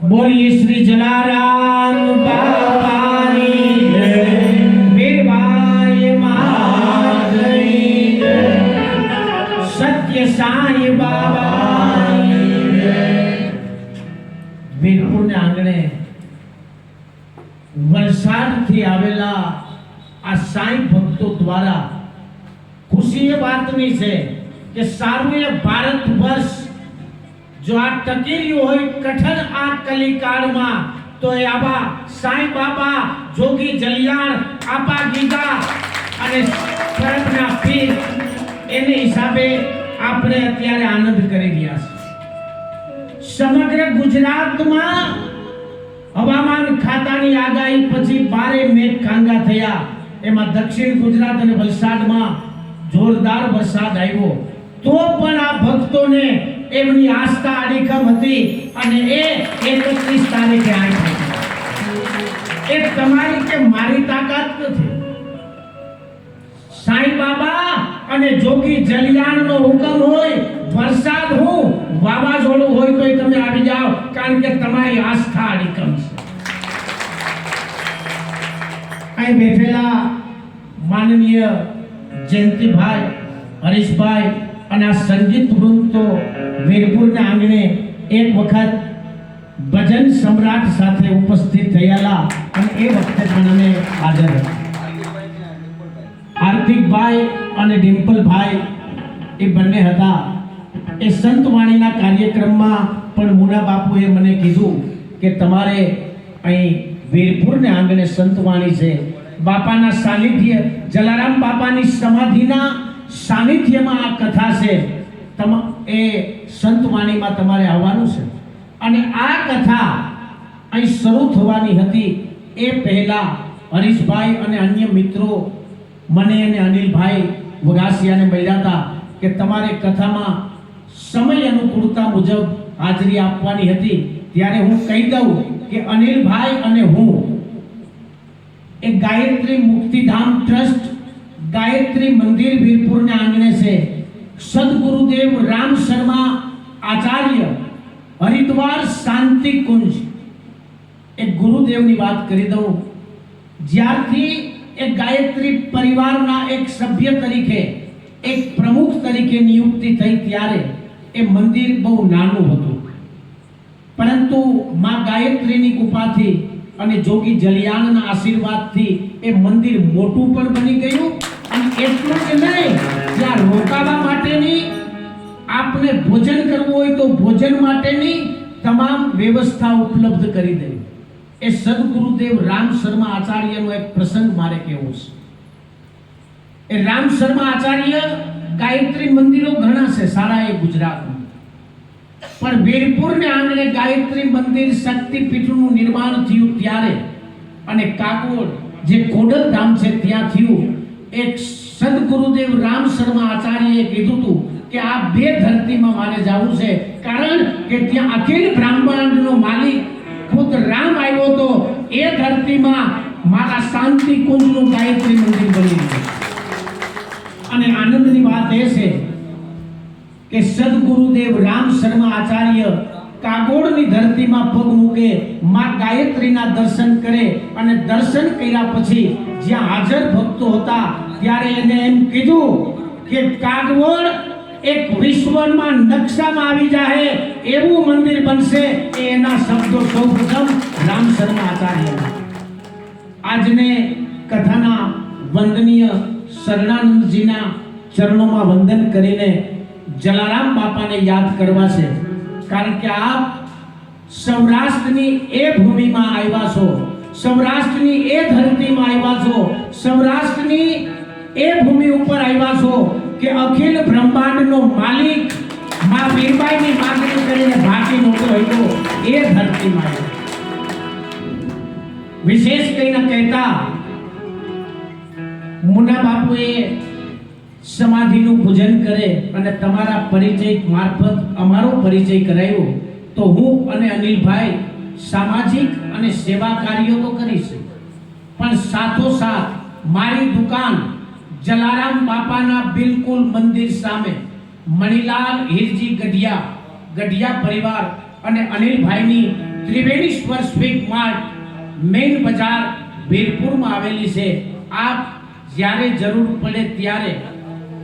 बोलिए श्री जलाराम बाबानी वीरबाई माधवी सत्य साई बाबानी વીરપુર ને આંગણે વલસાડથી આવેલા આ સાઈ ભક્તો દ્વારા ખુશી એ વાતની છે કે સારું એ ભારત વર્ષ જો આ ટકી રહ્યું હોય કઠણ આ કલિકાળમાં તો એ આવા સાઈ બાબા જોગી જલિયાણ આપા ગીગા અને પરમના પીર એને હિસાબે આપણે અત્યારે આનંદ કરી રહ્યા છે। સમગ્ર ગુજરાતમાં હવામાન ખાતાની આગાહી પછી 12 મેઘ ખાંગા થયા, એમાં દક્ષિણ ગુજરાત અને વલસાડમાં જોરદાર વરસાદ આવ્યો, તો પણ આ ભક્તોને એમની આસ્થા અડીખમ હતી અને એ 31 તારીખે આવી। એ તમારી કે મારી તાકાત નથી, સાઈ બાબા અને જોગી જલિયાણનો હુકમ હોય, વરસાદ હું વાવાઝોડું હોય તો તમે આવી જાઓ, કારણ કે તમારી આસ્થા અડીખમ છે। અહીં બેઠેલા માનનીય જયંતિભાઈ, હરીશભાઈ અને આ સંગીત વૃંદ તો વીરપુરના આંગણે એક વખત ભજન સમ્રાટ સાથે ઉપસ્થિત થયેલા અને એ વખતે પણ અમે હાજર હતા। હાર્દિકભાઈ અને ડિમ્પલભાઈ એ બંને હતા। એ સંતવાણીના કાર્યક્રમમાં પણ મુના બાપુએ મને કીધું કે તમારે અહીં વીરપુરના આંગણે સંતવાણી છે, બાપાના સાનિધ્ય જલારામ બાપાની સમાધિના સાનિધ્યમાં આ કથા છે, એ સંતવાણીમાં તમારે આવવાનું છે। અને આ કથા અહીં શરૂ થવાની હતી એ પહેલા હરીશભાઈ અને અન્ય મિત્રો મને અને અનિલભાઈ વગાસિયાને મળ્યા હતા કે તમારે કથામાં સમય અનુકૂળતા મુજબ હાજરી આપવાની હતી। ત્યારે હું કહી દઉં કે અનિલભાઈ અને હું એ ગાયત્રી મુક્તિધામ ટ્રસ્ટ ગાયત્રી મંદિર વીરપુરના આંગણે છે, સદગુરુદેવ રામ શર્મા આચાર્ય હરિદ્વાર શાંતિ કુંજ એ ગુરુદેવની વાત કરી દઉં। જ્યારથી એક ગાયત્રી પરિવારના એક સભ્ય તરીકે, એક પ્રમુખ તરીકે નિયુક્તિ થઈ ત્યારે એ મંદિર બહુ નાનું હતું, પરંતુ માં ગાયત્રીની કૃપાથી અને જોગી જલિયાણના આશીર્વાદથી એ મંદિર મોટું પણ બની ગયું। અને એટલું જ નહીં, ત્યાં રોકાવા માટેની, આપને ભોજન કરવું હોય તો ભોજન માટેની તમામ વ્યવસ્થા ઉપલબ્ધ કરી દઈ। એ સદગુરુદેવ રામ શર્મા આચાર્યનો એક પ્રસંગ મારે કહેવો છે। એ રામ શર્મા આચાર્ય ગાયત્રી મંદિરો ઘણા છે સારા એ ગુજરાતમાં, પણ વીરપુરને આંગણે ગાયત્રી મંદિર શક્તિપીઠનું નિર્માણ થયું ત્યારે અને કાકોડ જે કોડલ ધામ છે ત્યાં થયું। એક સદગુરુદેવ રામ શર્મા આચાર્યએ કીધું હતું કે આ બે ધરતીમાં મારે જવું છે, કારણ કે ત્યાં અખિલ બ્રહ્માંડનો માલિક ખુદ રામ આવ્યો તો એ ધરતીમાં મારા શાંતિ કુંજનું ગાયત્રી મંદિર બની ગયું। અને આનંદની વાત એ છે કે સદગુરુદેવ રામ શર્મા આચાર્ય કાગોડની ધરતીમાં પગ મૂકે, માં ગાયત્રીના દર્શન કરે અને દર્શન કર્યા પછી જ્યાં હાજર ભક્તો હતા ત્યારે એને એમ કીધું કે કાગોડ એક વિશ્વમાં નકશામાં આવી જાય એવું મંદિર બનશે। એના શબ્દો સૌપ્રથમ રામ શર્મા આચાર્ય। આજને કથાના વંદનીય શરણાનંદજીના ચરણોમાં વંદન કરીને જલારામ બાપાને યાદ કરવા છે, કારણ કે આપ સૌરાષ્ટ્રની એ ભૂમિમાં આવ્યા છો, સૌરાષ્ટ્રની એ ધરતીમાં આવ્યા છો, સૌરાષ્ટ્રની એ ભૂમિ ઉપર આવ્યા છો કે અખિલ બ્રહ્માંડનો માલિક માં વીરબાઈની માંગણી કરીને ભાગી નહોતો હતો, એ ધરતીમાં આવ્યો। વિશેષ કહીને કહેતા મુના બાપુએ સમાધિનું પૂજન કરે અને તમારા પરિચય મારફત અમારો પરિચય કરાયો, તો હું અને અનિલભાઈ સામાજિક અને સેવા કાર્યો તો કરીશું, પણ સાથોસાથ મારી દુકાન જલારામ બાપાના બિલકુલ મંદિર સામે મણિલાલ હીરજી ગઢિયા પરિવાર અને અનિલભાઈની ત્રિવેણીશ્વર સ્વીટ માર્ટ મેઇન બજાર વીરપુરમાં આવેલી છે. આપ જ્યારે જરૂર પડે ત્યારે,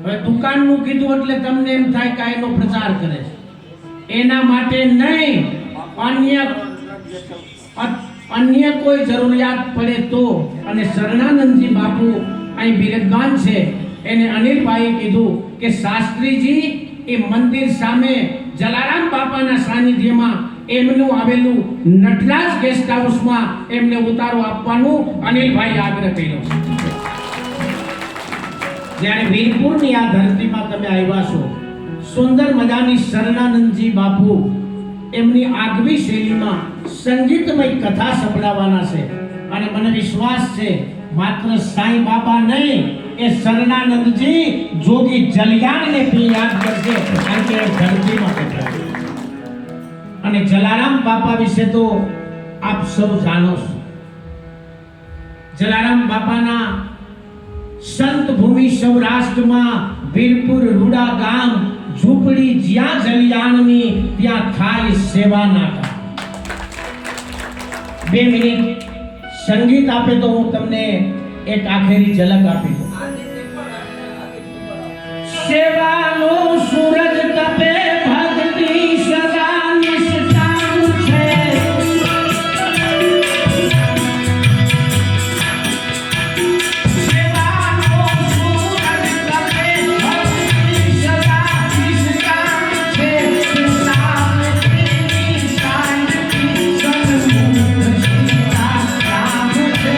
હવે દુકાનનું કીધું એટલે તમને એમ થાય કે એનો પ્રચાર કરે છે, એના માટે નહીં, અન્ય કોઈ જરૂરિયાત પડે તો. અને શરણાનંદજી બાપુ અહીં બિરાજમાન છે, એને અનિલભાઈએ કીધું કે શાસ્ત્રીજી એ મંદિર સામે જલારામ બાપાના સાનિધ્યમાં એમનું આવેલું નટરાજ ગેસ્ટ હાઉસમાં એમને ઉતારો આપવાનું અનિલભાઈ આગ્રહ કર્યો છે. જ્યારે વીરપુરની આ ધરતીમાં તમે આવ્યા છો, સુંદર મજાની શરણાનંદજી બાપુ એમની આગવી શૈલીમાં સંગીતમય કથા સંભળાવવાના છે. અને મને વિશ્વાસ છે માત્ર સાંઈ બાબા નહીં, એ શરણાનંદજી જોગી જલિયાણને પણ યાદ કરશે, કારણ કે ધરતીમાં બેઠા. અને જલારામ બાપા વિશે તો આપ સૌ જાણો છો. જલારામ બાપાના સંત ભૂમિ સૌરાષ્ટ્રમાં વીરપુર રૂડા ગામ ઝૂંપડી જ્યાં જલિયાણની ત્યાં થાય સેવાના કામ. 2 મિનિટ સંગીત આપે તો હું તમને એક આખરી ઝલક આપી દઉં. સેવાનો સૂરજ તપે, ભક્તિ સદા નિષ્ઠાન છે. સેવાનો સૂરજ તપે, ભક્તિ સદા નિષ્ઠાન છે. શાંતિની શાંતિ સન્મુખ સીતા રામ છે.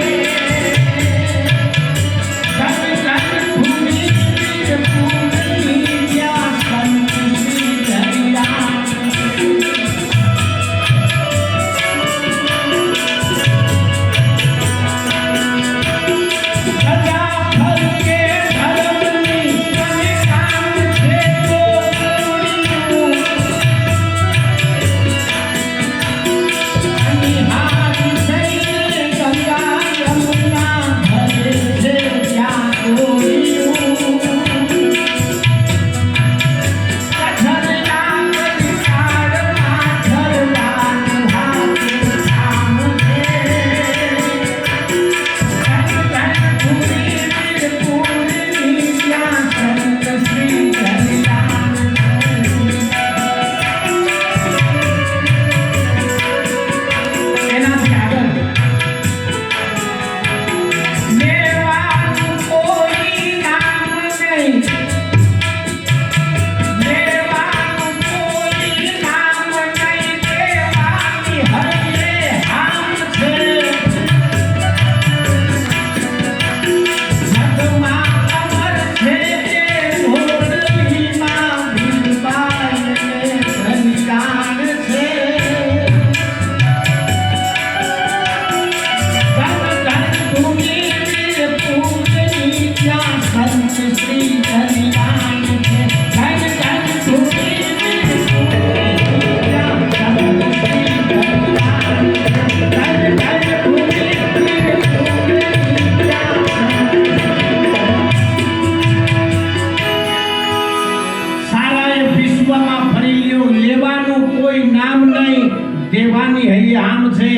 દેવાની હૈયે આમ છે.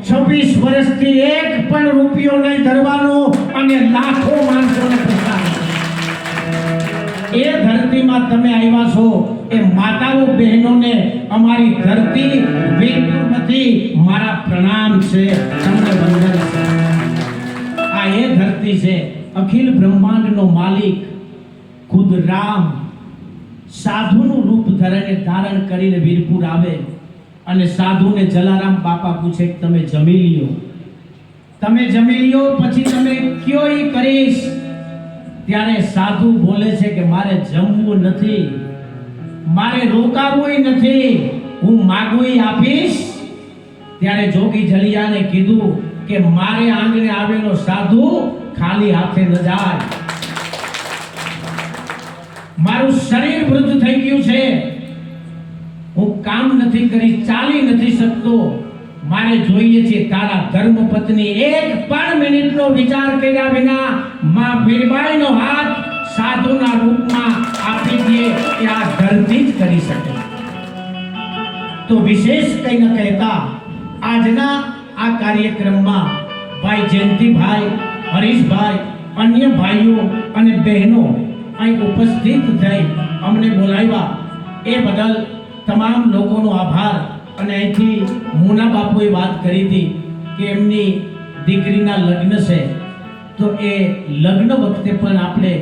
26 વર્ષથી એક પણ રૂપિયો નહીં ધરવાનો અને લાખો માણસોને પ્રસાદ. એ ધરતીમાં તમે આવ્યા છો, એ માતાઓ બહેનોને અમારી ધરતી વીરપુરમાંથી મારા પ્રણામ છે, તમને વંદન છે. આ એ ધરતી છે, અખિલ બ્રહ્માંડનો માલિક ખુદ રામ સાધુનું રૂપ ધારણ કરીને વીરપુર આવે અને સાધુને જલારામ બાપા પૂછે કે તમે જમી લ્યો, પછી તમે કયો ઈ કરીશ. ત્યારે સાધુ બોલે છે કે મારે જમવું નથી, મારે રોકાવું નથી, હું માગું આપીશ. ત્યારે જોગી જલિયાને કીધું કે મારે આંગણે આવેલો સાધુ ખાલી હાથે ન જાય. મારું શરીર વૃદ્ધ થઈ ગયું છે, હું કામ નથી કરી, ચાલી નથી શકતો, મારે જોઈએ છે તારા ધર્મપત્ની. 1 પણ મિનિટનો વિચાર કર્યા વિના માં વીરબાઈનો હાથ સાધુના રૂપમાં આપી દે એ આ ધરતી જ કરી શકે. તો વિશેષ કંઈ ન કહેતા આજના આ કાર્યક્રમમાં ભાઈ જયંતિભાઈ, હરીશભાઈ, અન્ય ભાઈઓ અને બહેનો અહીં ઉપસ્થિત થઈ અમને બોલાવ્યા એ બદલ તમામ લોકોનો આભાર. અને અહીંથી મુના બાપુએ વાત કરી હતી કે એમની દીકરીના લગ્ન છે, તો એ લગ્ન વખતે પણ આપણે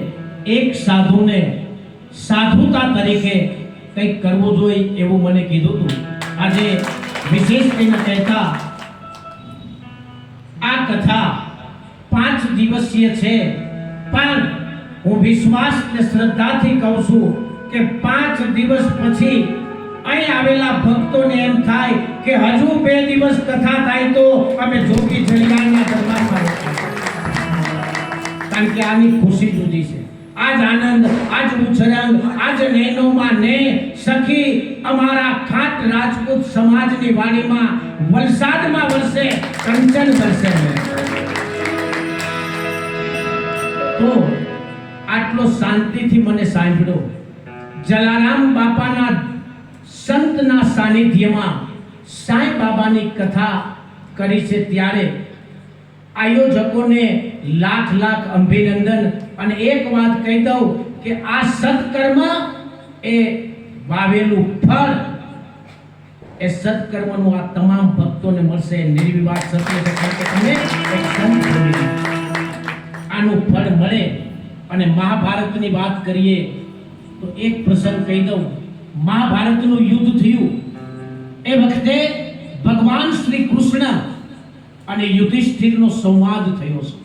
એક સાધુને સાધુતા તરીકે કંઈક કરવું જોઈએ એવું મને કીધું હતું. આજે વિશેષ કંઈ ન કહેતા આ કથા 5 દિવસીય છે, પણ હું વિશ્વાસ અને શ્રદ્ધાથી કહું છું કે 5 દિવસ પછી અહીં આવેલા ભક્તોને એમ થાય કે હજુ 2 દિવસ કથા થાય તો અમે જોગી જળિયાના દરબારમાં રોકાઈએ. કારણ કે આની ખુશી જુદી છે. આજ આનંદ, આજ ઉછરંગ, આજ નૈનોમાં ને સખી અમારા ખાટ રાજપૂત સમાજની વાડીમાં વલસાડમાં વરસે કંચન વરસે. તો આટલો શાંતિથી મને સાંભળો. જલારામ બાપાના સંતના સાનિધ્યમાં સાંઈ બાબાની કથા કરી છે, ત્યારે આયોજકોને લાખ લાખ અભિનંદન. અને એક વાત કહી દઉં કે આ સત્કર્મ એ વાવેલું ફળ, એ સત્કર્મનું આ તમામ ભક્તોને મળશે. નિર્વિવાદ સત્ય છે કે તમે એક સંત બની આનું ફળ મળે. અને મહાભારતની વાત કરીએ તો એક પ્રસંગ કહી દઉં. મહાભારતનું યુદ્ધ થયું એ વખતે ભગવાન શ્રી કૃષ્ણ અને યુધિષ્ઠિરનો સંવાદ થયો છે.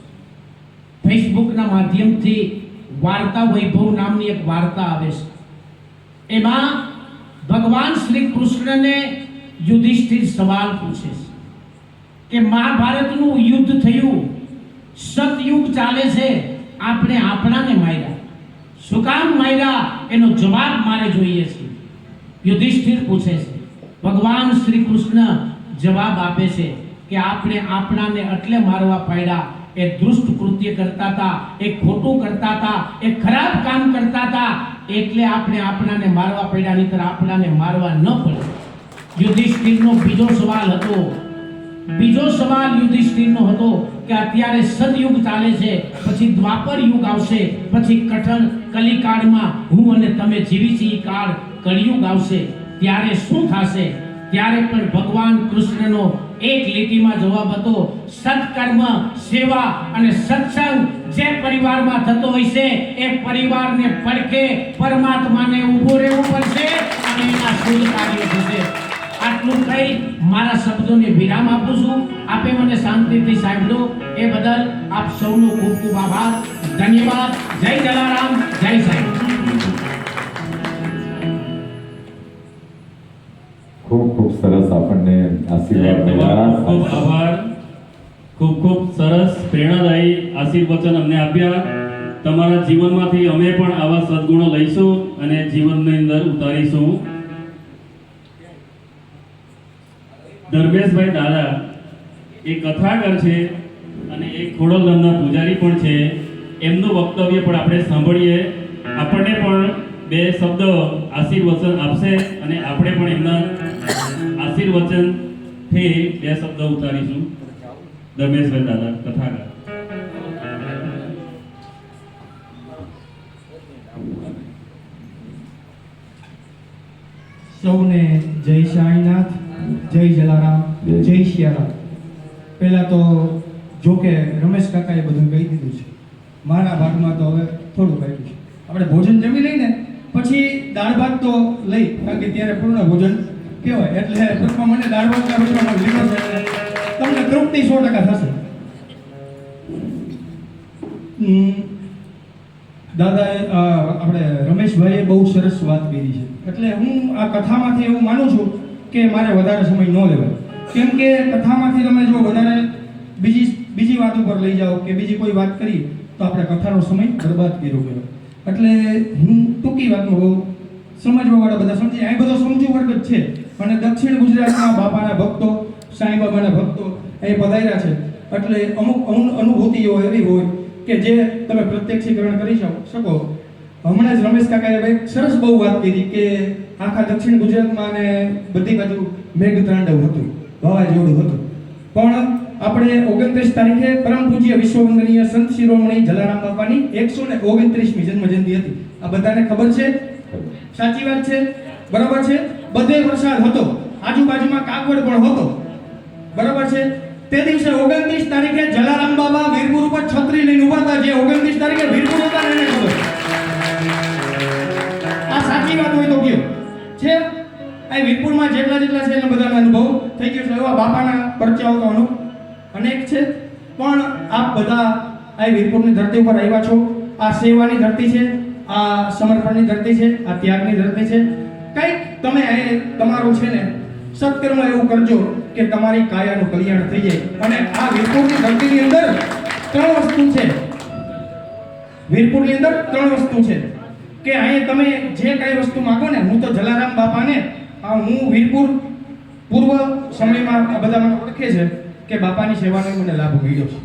ફેસબુકના માધ્યમથી વાર્તા વૈભવ નામની એક વાર્તા આવે છે. એમાં ભગવાન શ્રી કૃષ્ણને યુધિષ્ઠિર સવાલ પૂછે છે કે મહાભારતનું યુદ્ધ થયું, સતયુગ ચાલે છે, આપણે આપણાને માર્યા, શું કામ માર્યા? એનો જવાબ મારે જોઈએ છે. યુધિષ્ઠિર પૂછે છે. ભગવાન શ્રી કૃષ્ણ જવાબ આપે છે કે આપણે આપણાને એટલે મારવા પડ્યા, એ દુષ્ટ કૃત્ય કરતા હતા, એ ખોટું કરતા હતા, એ ખરાબ કામ કરતા હતા, એટલે આપણે આપણાને મારવા પડ્યા, નહીંતર આપણાને મારવા ન પડે. યુધિષ્ઠિરનો બીજો સવાલ હતો. બીજો સવાલ યુધિષ્ઠિરનો હતો કે અત્યારે સતયુગ ચાલે છે, પછી દ્વાપર યુગ આવશે, પછી કઠણ કલિકાળમાં હું અને તમે જીવી છીએ કાળ કળિયુગ આવશે, ત્યારે શું થશે? ત્યારે પણ ભગવાન કૃષ્ણનો એક લીટીમાં જવાબ હતો, સત્કર્મ, સેવા અને સત્સંગ જે પરિવારમાં થતો હોય છે એ પરિવારને પડખે પરમાત્માને ઊભો રહેવું પડશે અને એના શુભ કાર્યો થશે. આટલું કહી મારા શબ્દોને વિરામ આપું છું. આપે મને શાંતિથી સાંભળો એ બદલ આપ સૌનો ખૂબ ખૂબ આભાર, ધન્યવાદ. જય જલારામ, જય સાંઈ. ખૂબ ખૂબ સરસ આપણને આશીર્વાદ મળ્યા. ખૂબ આભાર. ખૂબ ખૂબ સરસ પ્રેરણાદાયી આશીર્વચન અમને આપ્યા. તમારા જીવનમાંથી અમે પણ આવા સદગુણો લઈશું અને જીવનની અંદર ઉતારીશું. ધર્મેશભાઈ દાદા એ કથાકાર છે અને એક ખોડલધામના પૂજારી પણ છે. એમનું વક્તવ્ય પણ આપણે સાંભળીએ. આપણને પણ 2 શબ્દ આશીર્વચન આપશે અને આપણે પણ એમના આશીર્વચનથી 2 શબ્દ ઉતારીશું. ધર્મેશભાઈ દાદા કથાકાર. સૌને જય સાંઈનાથ, જય જલારામ, જય સિયારામ. પહેલા તો જો કે રમેશ કાકાએ બધું કહી દીધું છે, મારા ભાગમાં તો હવે થોડું કહ્યું છે. આપણે ભોજન જમી લઈને પછી દાળ ભાત તો લઈ, કારણ કે ત્યારે પૂર્ણ ભોજન કહેવાય. એટલે ટૂંકમાં મને દાળ ભાતના રૂપમાં લીધો છે, તમને તૃપ્તિ 100% થશે. દાદાએ આપણે રમેશભાઈએ બહુ સરસ વાત કરી છે. એટલે હું આ કથામાંથી એવું માનું છું કે મારે વધારે સમય ન લેવાય, કેમ કે કથામાંથી તમે જો વધારે બીજી વાત ઉપર લઈ જાઓ કે બીજી કોઈ વાત કરી તો આપણે કથાનો સમય બરબાદ કર્યો કહેવાય. એટલે હું ટૂંકી વાતમાં બહુ સમજવાવાળા બધા સમજી, આ બધો સમજુ વર્ગ જ છે. અને દક્ષિણ ગુજરાતના બાપાના ભક્તો, સાંઈ બાબાના ભક્તો એ પધાર્યા છે. એટલે અમુક અનુભૂતિઓ એવી હોય કે જે તમે પ્રત્યક્ષીકરણ કરી શકો હમણાં જ રમેશ કાકાએ ભાઈ સરસ બહુ વાત કરી કે આખા દક્ષિણ ગુજરાતમાં ને બધી બાજુ મેઘતાંડવ હતું, વાવાઝોડું હતું. પણ આપણે 29 તારીખે પરમ પૂજ્ય વિશ્વવંદનીય સંત શિરોમણી જલારામ બાપાની 129મી જન્મજયંતિ હતી. આ બધાને ખબર છે? સાચી વાત છે, બરાબર છે. બધે વરસાદ હતો, આજુબાજુમાં કાગવડ પણ હતો, બરાબર છે. તે દિવસે 29 તારીખે જલારામ બાબા વીરપુર ઉપર છત્રી લઈને ઉભા હતા. જે 29 તારીખે વીરપુર હતા એને ખબર. આ સાચી વાત હોય તો કયો છે. આ વીરપુરમાં જેટલા છે એના બધાનો અનુભવ થઈ ગયો છે. એવા બાપાના પરચાઓ તો અનેક છે. પણ આપ બધા આ વીરપુરની ધરતી ઉપર આવ્યા છો. આ સેવાની ધરતી છે, આ સમર્પણની ધરતી છે, આ ત્યાગની ધરતી છે. કંઈક તમે તમારું છે ને સત્કર્મ એવું કરજો કે તમારી કાયાનું કલ્યાણ થઈ જાય. અને આ વીરપુરની ધરતીની અંદર 3 વસ્તુ છે. વીરપુરની અંદર 3 વસ્તુ છે કે અહીં તમે જે કઈ વસ્તુ માંગો ને, હું તો જલારામ બાપાને હું વીરપુર પૂર્વ સમયમાં આ બધા મને ઓળખે છે કે બાપાની સેવાનો મને લાભ મળ્યો છે.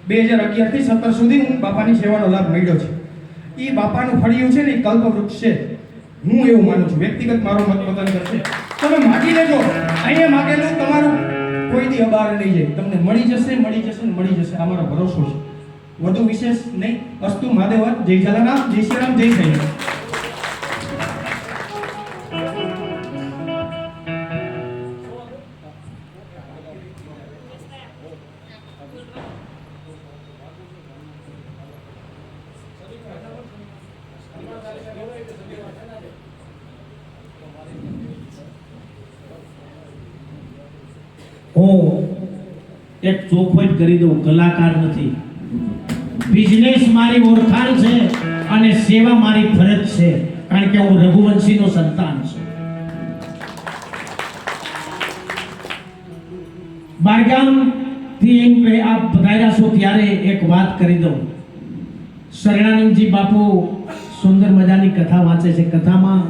2011 થી 17 સુધી હું બાપાની સેવાનો લાભ મળ્યો છે. એ બાપાનું ફળિયું છે ને એ કલ્પવૃક્ષ છે. હું એવું માનું છું, વ્યક્તિગત મારો મત મતાંતર છે. તમે માગી લેજો, અહીંયા માગેલું તમારું કોઈ દી અબાર નહીં જાય. તમને મળી જશે, મળી જશે ને મળી જશે. આ મારો ભરોસો છે. વધુ વિશેષ નહીં. અસ્તુ મહાદેવ. જય જલારામ, જય શ્રી રામ, જય સાઈ રામ. હું એક ચોખવટ કરી દઉં, કલાકાર નથી. બિઝનેસ મારી ઓળખાણ છે અને સેવા મારી ફરજ છે, કારણ કે હું રઘુવંશીનો સંતાન છું. બારગામથી આપ પધાર્યા છો ત્યારે એક વાત કરી દઉં. શરણાનંદજી બાપુ સુંદર મજાની કથા વાંચે છે. કથામાં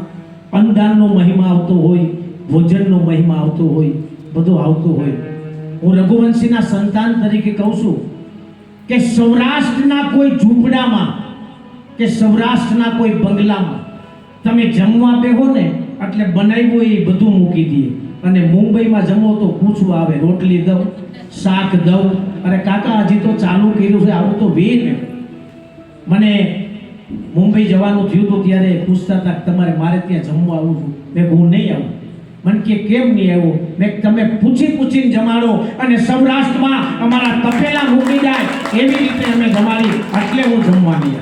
અન્નદાનનો મહિમા આવતો હોય, ભોજનનો મહિમા આવતો હોય, બધું આવતું હોય. હું રઘુવંશીના સંતાન તરીકે કહું છું કે સૌરાષ્ટ્રના કોઈ ઝૂંપડામાં કે સૌરાષ્ટ્રના કોઈ બંગલામાં તમે જમવા બેહો ને એટલે બનાવ્યું એ બધું મૂકી દે. અને મુંબઈમાં જમો તો પૂછવું આવે, રોટલી દઉં, શાક દઉં. અરે કાકા હજી તો ચાલુ કર્યું છે, આવું તો વીર. મને મુંબઈ જવાનું થયું હતું ત્યારે પૂછતા હતા તમારે મારે ત્યાં જમવા આવું છું. મેં હું નહીં આવું. મને કે કેમ નહીં આવ્યો? મેં તમે પૂછીને જમાડો અને સૌરાષ્ટ્રમાં અમારા તપેલા મૂકી જાય એવી રીતે અમે જમાડી, એટલે હું જમવાની.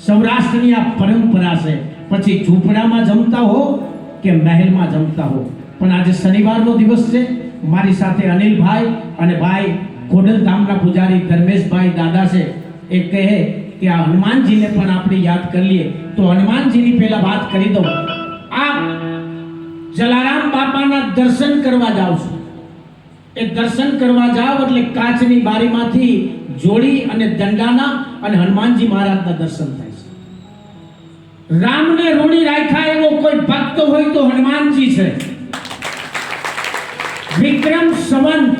સૌરાષ્ટ્રની આ પરંપરા છે. પછી ઝૂંપડામાં જમતા હો કે મહેલમાં જમતા હો. પણ આજે શનિવારનો દિવસ છે. મારી સાથે અનિલભાઈ અને ભાઈ ખોડલધામના પૂજારી ધર્મેશભાઈ દાદા છે. એ કહે કે આ હનુમાનજીને પણ આપણે યાદ કરી લઈએ. તો હનુમાનજીની પહેલા વાત કરી દઉં. આ જલારામ બાપાના દર્શન કરવા જાવ છો. એ દર્શન કરવા જાવ એટલે કાચની બારીમાંથી જોડી અને દંડાના અને હનુમાનજી મહારાજના દર્શન થાય છે. રામને રૂડી રાખ્યા એવો કોઈ ભક્ત હોય તો હનુમાનજી છે. વિક્રમ સંવત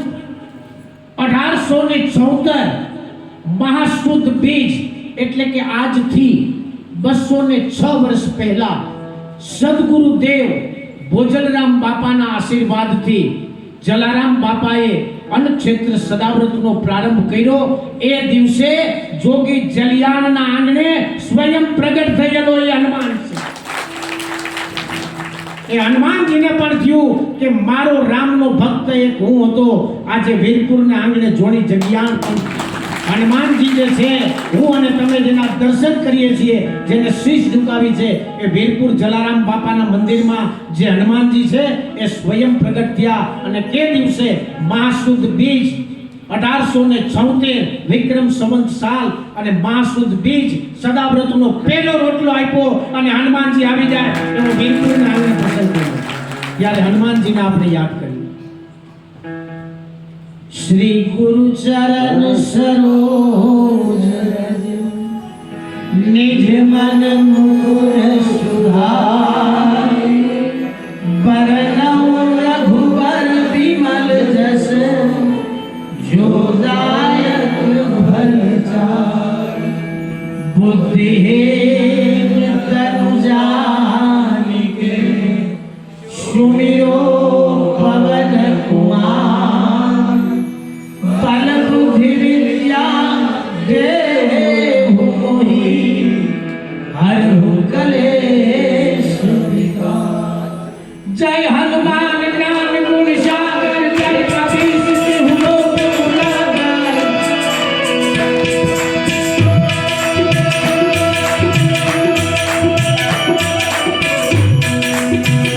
1874 મહાસુદ બીજ એટલે કે આજથી 206 વર્ષ પહેલા સદગુરુદેવ ભોજલરામ બાપાના આશીર્વાદથી જલારામ બાપાએ અન્નક્ષેત્ર સદાવ્રતનો પ્રારંભ કર્યો. એ દિવસે જોગી જલિયાણના આંગણે સ્વયં પ્રગટ થયેલો એ હનુમાન છે. એ હનુમાનજીને પણ થયું કે મારો રામનો ભક્ત એક હું હતો. આજે વીરપુરના આંગણે જોડી જગ્યા પણ હનુમાનજી જે છે, હું અને તમે જેના દર્શન કરીએ છીએ, જેને શીશ ઝુકાવી છે, એ વીરપુર જલારામ બાપાના મંદિરમાં જે હનુમાનજી છે એ સ્વયં પ્રગટ થયા. અને તે દિવસે મહાસુદ બીજ 1876 વિક્રમ સંવત સાલ અને મહાસુદ બીજ સદાવ્રતનો પહેલો રોટલો આપ્યો અને હનુમાનજી આવી જાય એવો વીરપુરના આંગણે પ્રસંગ થયો. ત્યારે હનુમાનજીને આપણે યાદ કરીએ. श्री गुरु चरण सरोज रज निज मन मुकुर सुधारि बरनउँ रघुबर विमल जस जो दायक फल चारि बुद्धि कलेश विकार। जय हनुमान ज्ञान गुण सागर, जय कपीस तिहु लोक उजागर।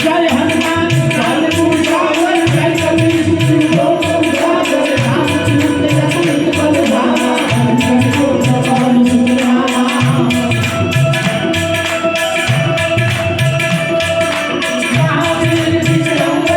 जय हनुमान ज्ञान गुण सागर, जय कपीस तिहु लोक उजागर। रामचंद्र जगत बलधामा, हनुमत को सवाल सुनामा। महावीर विक्रम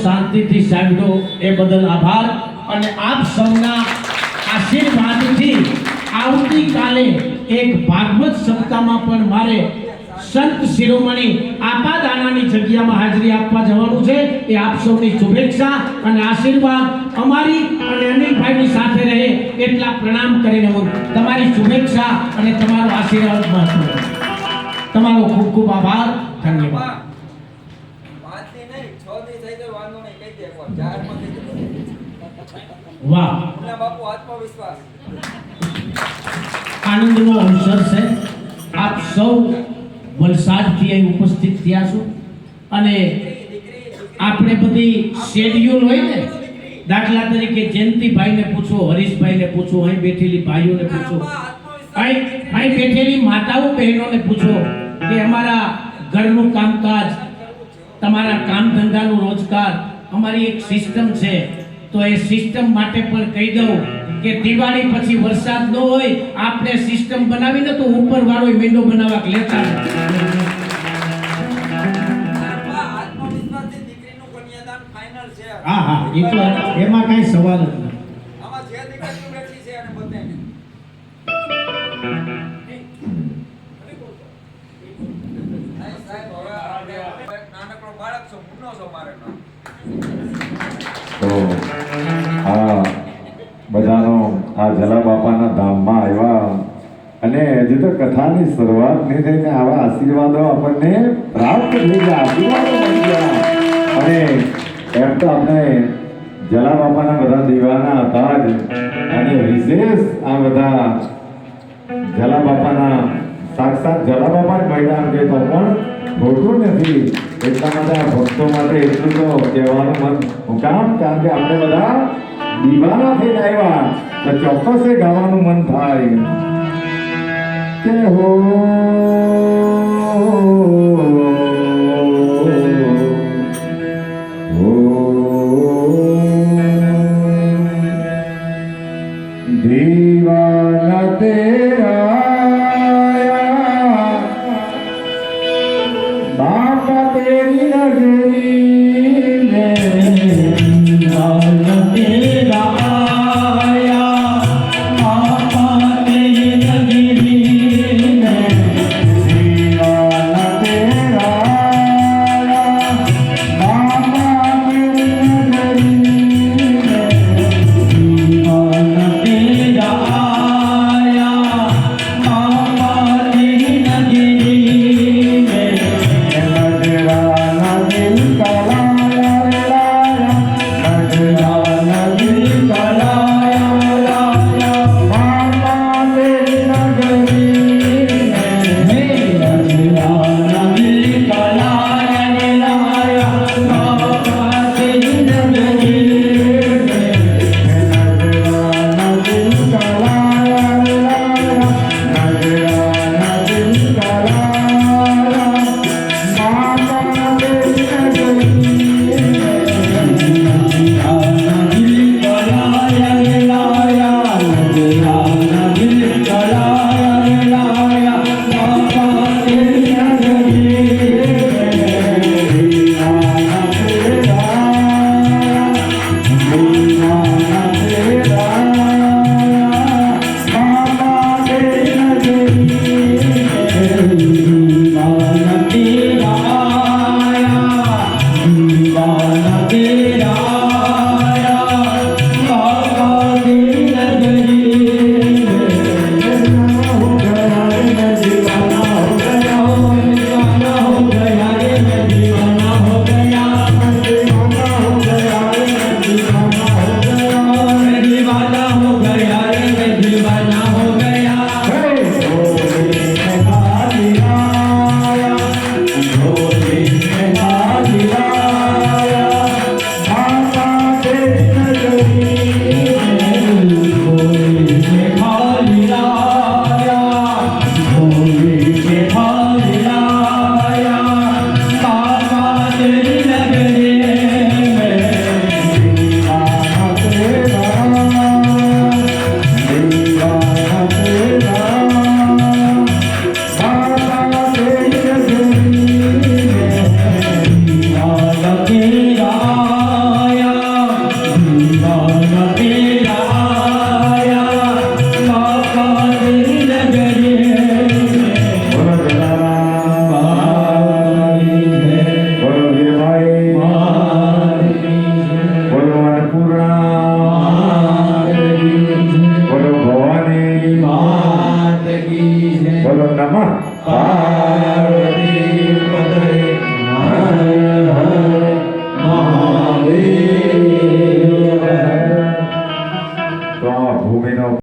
શાંતિથી સાંભળો એ બદલ આભાર અને આપ સૌના આશીર્વાદથી આવતીકાલે એક ભાગવત સપ્તાહમાં પણ મારે સંત શિરોમણી આપાદાણાની જગ્યામાં હાજરી આપવા જવાનું છે એ આપ સૌની શુભેચ્છા અને આશીર્વાદ અમારી અને અનિલભાઈની સાથે રહે એટલા પ્રણામ કરીને હું તમારી શુભેચ્છા અને તમારો આશીર્વાદ માંગુ છું. તમારો ખૂબ ખૂબ આભાર, ધન્યવાદ. વાહ, આનંદનો અવસર છે. આપ સૌ વલસાડથી અહીં ઉપસ્થિત થયા છો અને આપણે બધી શેડ્યુલ હોય ને, દાખલા તરીકે જયંતિભાઈને પૂછો, હરીશભાઈને પૂછો, અહીં બેઠેલી ભાઈઓને પૂછો, અહીં બેઠેલી માતાઓ બહેનોને પૂછો કે અમારા ઘરનું કામકાજ, તમારા કામ ધંધાનું રોજગાર, અમારી એક સિસ્ટમ છે. તો એ સિસ્ટમ માટે પણ કહી દઉં કે દિવાળી પછી વરસાદ ન હોય, આપણે સિસ્ટમ બનાવીને તો ઉપર વાળો મેંડો બનાવવા લેતા હા હા, એ તો એમાં કઈ સવાલ જ નથી. તો આ બધાનો આ જલા બાપાના ધામમાં આવ્યા અને હજી તો કથાની શરૂઆત નહીં થઈને આવા આશીર્વાદો આપણને પ્રાપ્ત થઈ ગયા, આશીર્વાદો મળી ગયા. અને એમ તો આપણે જલા બાપાના બધા દીવાના હતા જ, અને વિશેષ આ બધા જલા બાપાના સાક્ષાત જલા બાપા જ મહિના કે તો પણ ખોટું નથી. એટલા માટે આ ભક્તો માટે એટલું તો કહેવાનું મન હું કામ, કારણ કે આપણે બધા દીવાના થઈને આવ્યા તો ચોક્કસ એ ગાવાનું મન થાય કે હો દીવાના તેરા बापा तेरी नगरी में लाल तेरा आया, बापा तेरी नगरी में નમઃ પાર્વતી